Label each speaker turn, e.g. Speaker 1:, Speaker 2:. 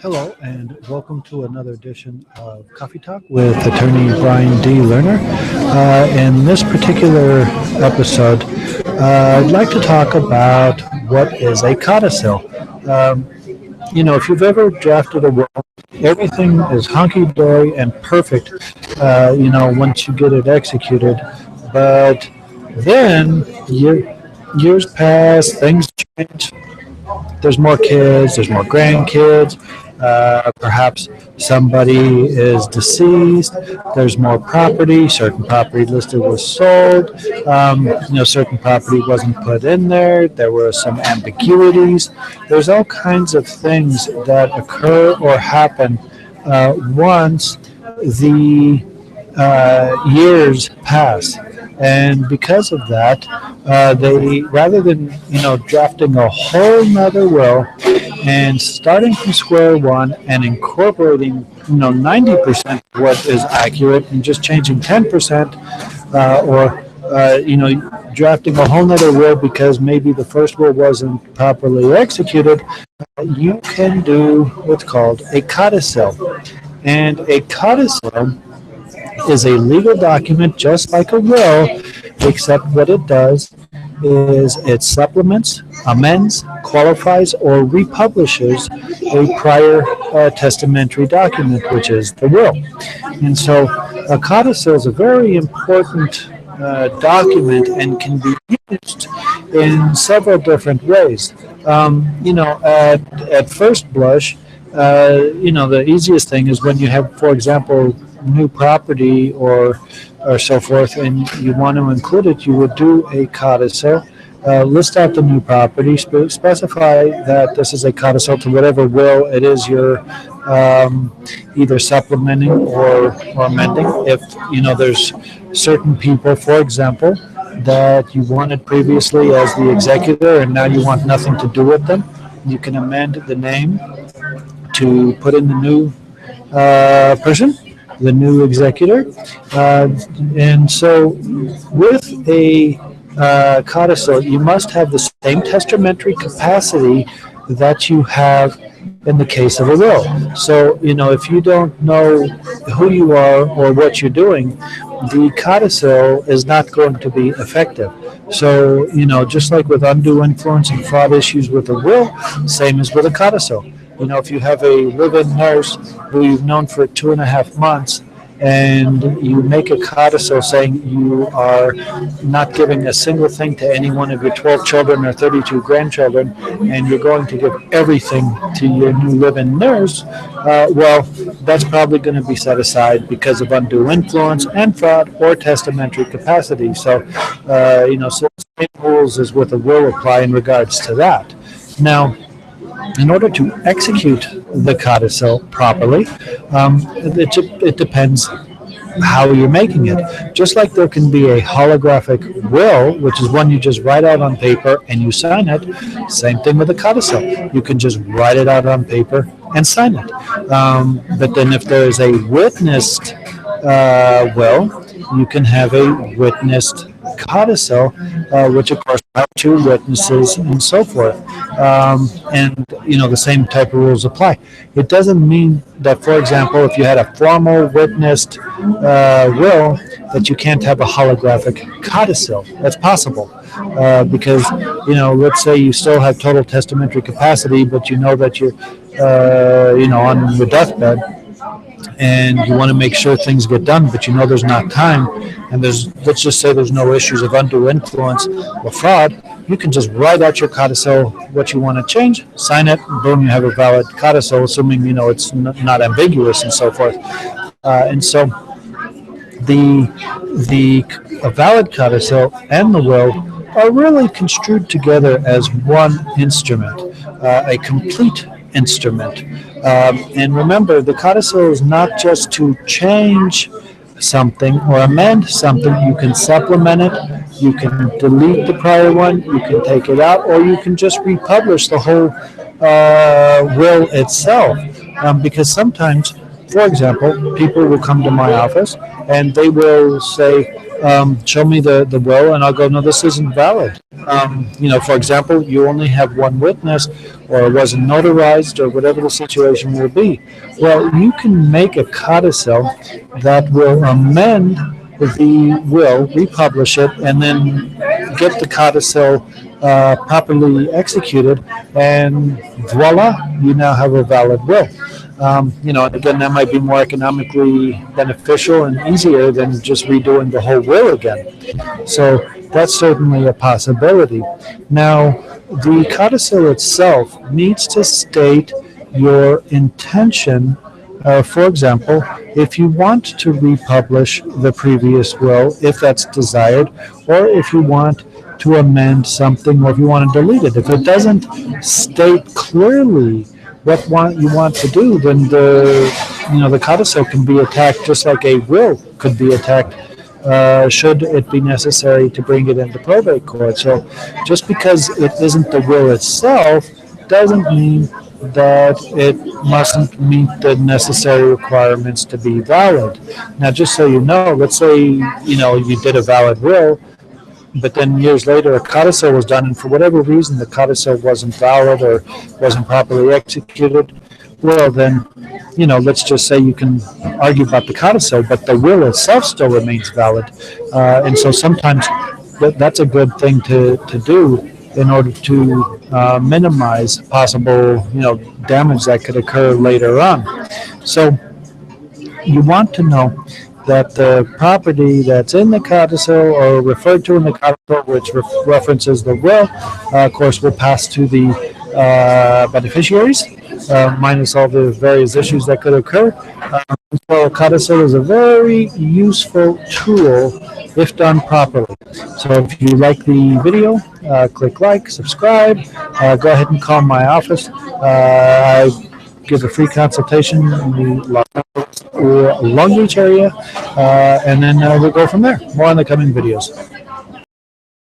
Speaker 1: Hello, and welcome to another edition of Coffee Talk with attorney Brian D. Lerner. In this particular episode, I'd like to talk about what is a codicil. Um, if you've ever drafted a will, everything is hunky dory and perfect, once you get it executed. But then years pass, things change, there's more kids, there's more grandkids. Perhaps somebody is deceased. There's more property. Certain property listed was sold. Certain property wasn't put in there. There were some ambiguities. There's all kinds of things that occur or happen once the years pass. And because of that, they rather than drafting a whole nother will and starting from square one and incorporating 90% of what is accurate and just changing 10%, or drafting a whole nother will because maybe the first will wasn't properly executed, you can do what's called a codicil. And a codicil is a legal document just like a will, except what it does is it supplements, amends, qualifies, or republishes a prior testamentary document, which is the will. And so a codicil is a very important document and can be used in several different ways. At first blush, the easiest thing is when you have, for example, new property or so forth, and you want to include it, you would do a codicil, list out the new property, specify that this is a codicil to whatever will it is you're either supplementing or amending. If there's certain people, for example, that you wanted previously as the executor and now you want nothing to do with them, you can amend the name to put in the new person, the new executor. And so with a codicil, you must have the same testamentary capacity that you have in the case of a will. So, if you don't know who you are or what you're doing, the codicil is not going to be effective. So, just like with undue influence and fraud issues with a will, same as with a codicil. If you have a live-in nurse who you've known for 2.5 months and you make a codicil saying you are not giving a single thing to any one of your 12 children or 32 grandchildren, and you're going to give everything to your new live-in nurse, well, that's probably going to be set aside because of undue influence and fraud or testamentary capacity. So, so the same rules as with a will apply in regards to that. Now, in order to execute the codicil properly, it depends how you're making it. Just like there can be a holographic will, which is one you just write out on paper and you sign it, same thing with a codicil. You can just write it out on paper and sign it. But then if there is a witnessed will, you can have a witnessed codicil, which of course have two witnesses and so forth. And the same type of rules apply. It doesn't mean that, for example, if you had a formal witnessed will, that you can't have a holographic codicil. That's possible. Because let's say you still have total testamentary capacity, but you know that you're on your deathbed, and you want to make sure things get done, but there's not time, and let's just say there's no issues of undue influence or fraud, you can just write out your codicil, what you want to change, sign it, boom, you have a valid codicil, assuming it's not ambiguous and so forth. And so a valid codicil and the will are really construed together as one instrument, a complete instrument. And remember, the codicil is not just to change something or amend something. You can supplement it, you can delete the prior one, you can take it out, or you can just republish the whole will itself. Because sometimes, for example, people will come to my office and they will say, show me the will, and I'll go, no, this isn't valid. For example, you only have one witness, or it wasn't notarized, or whatever the situation will be. Well, you can make a codicil that will amend the will, republish it, and then get the codicil properly executed, and voila, you now have a valid will. Again, that might be more economically beneficial and easier than just redoing the whole will again. So that's certainly a possibility. Now, the codicil itself needs to state your intention. For example, if you want to republish the previous will, if that's desired, or if you want to amend something, or if you want to delete it. If it doesn't state clearly what you want to do, then the codicil can be attacked just like a will could be attacked. Should it be necessary to bring it into probate court. So just because it isn't the will itself doesn't mean that it mustn't meet the necessary requirements to be valid. Now, just so you know, let's say you did a valid will, but then years later a codicil was done, and for whatever reason the codicil wasn't valid or wasn't properly executed. Well, then, let's just say you can argue about the codicil, but the will itself still remains valid. And so sometimes that's a good thing to do in order to minimize possible, damage that could occur later on. So you want to know that the property that's in the codicil or referred to in the codicil, which references the will, of course, will pass to the beneficiaries, minus all the various issues that could occur. So codicil is a very useful tool if done properly. So if you like the video, click like, subscribe, go ahead and call my office. I give a free consultation in the Long Beach area, and then we'll go from there. More on the coming videos.